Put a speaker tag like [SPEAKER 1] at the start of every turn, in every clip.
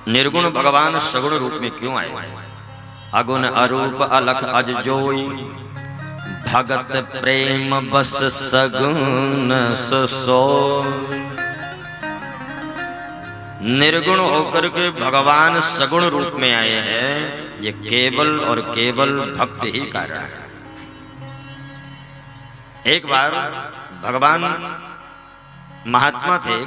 [SPEAKER 1] निर्गुण भगवान सगुण रूप में क्यों आए? अगुण अरूप अलख अज जोई, भगत प्रेम बस सगुण सोई। निर्गुण होकर के भगवान सगुण रूप में आए हैं, ये केवल और केवल भक्त ही कारण है। एक बार भगवान महात्मा थे,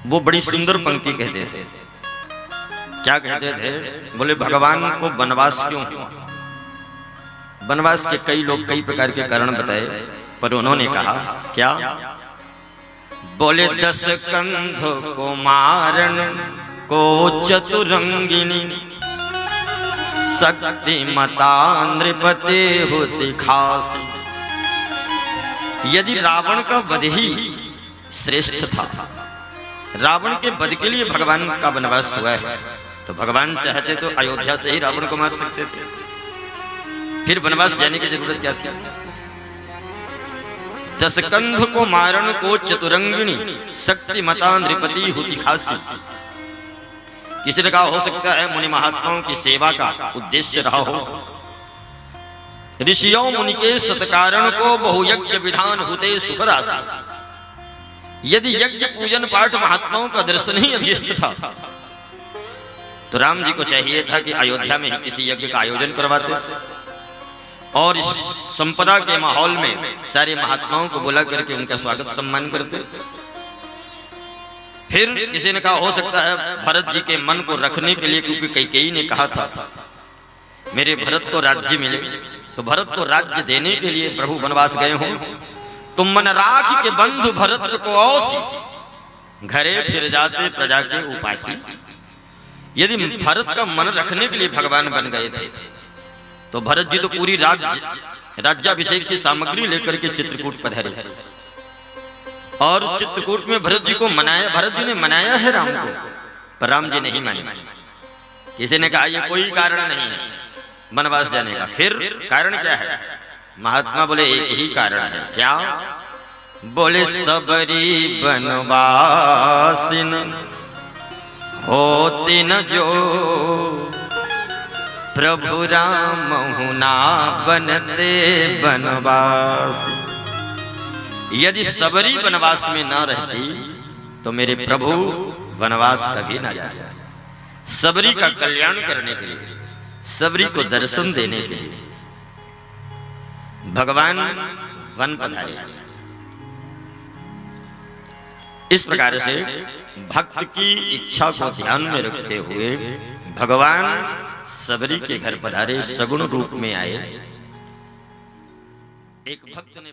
[SPEAKER 1] वो बड़ी सुंदर पंक्ति कहते थे। क्या कहते थे? बोले भगवान को वनवास क्यों? वनवास के कई लोग कई प्रकार के कारण बताए, पर उन्होंने कहा क्या? बोले 10 कंध को मारन को चतुरंगिनी, शक्ति मता नृपति होती खास। यदि रावण का वध ही श्रेष्ठ था, रावण के वध के लिए भगवान का वनवास हुआ है, तो भगवान चाहते तो अयोध्या से ही रावण को मार सकते थे, फिर वनवास जाने की जरूरत क्या थी? 10 कंध को मारन को चतुरंगिनी, शक्ति मता नृपति होती खासी। किसी ने कहा हो सकता है मुनि महात्माओं की सेवा का उद्देश्य रहा हो। ऋषियों मुनि के सत्कारण को बहुयज्ञ विधान होते सुखराशि। यदि यज्ञ पूजन पाठ महात्माओं का दर्शन ही अभिष्ट था, तो राम जी को चाहिए था कि अयोध्या में ही किसी यज्ञ का आयोजन करवाते और इस संपदा के माहौल में सारे महात्माओं को बुला करके उनका स्वागत सम्मान करते। फिर किसी ने कहा हो सकता है भरत जी के मन को रखने के लिए, क्योंकि कैकेयी ने कहा था मेरे भरत को राज्य मिले, तो भरत को राज्य देने के लिए प्रभु वनवास गए हों। तुम मन राख के बंधु भरत को औसी, घरे फिर जाते प्रजा के उपासी। यदि भरत का मन रखने के लिए भगवान बन गए थे, तो भरत जी तो पूरी राज्याभिषेक की सामग्री लेकर के चित्रकूट पधारे और चित्रकूट में भरत जी को मनाया। भरत जी ने मनाया है राम को, पर राम जी नहीं माने। किसी ने कहा ये कोई कारण नहीं है वनवास जाने का। फिर कारण क्या है? महात्मा बोले एक ही कारण है। क्या? बोले सबरी बनवासिन होती न जो, प्रभु राम हुना बनते बनवास। यदि सबरी वनवास में न रहती तो मेरे प्रभु वनवास कभी न जाते। सबरी का कल्याण करने के लिए, सबरी को दर्शन देने के लिए भगवान वन पधारे। इस प्रकार से भक्त की इच्छा को ध्यान में रखते हुए भगवान सबरी के घर पधारे, सगुण रूप में आए। एक भक्त ने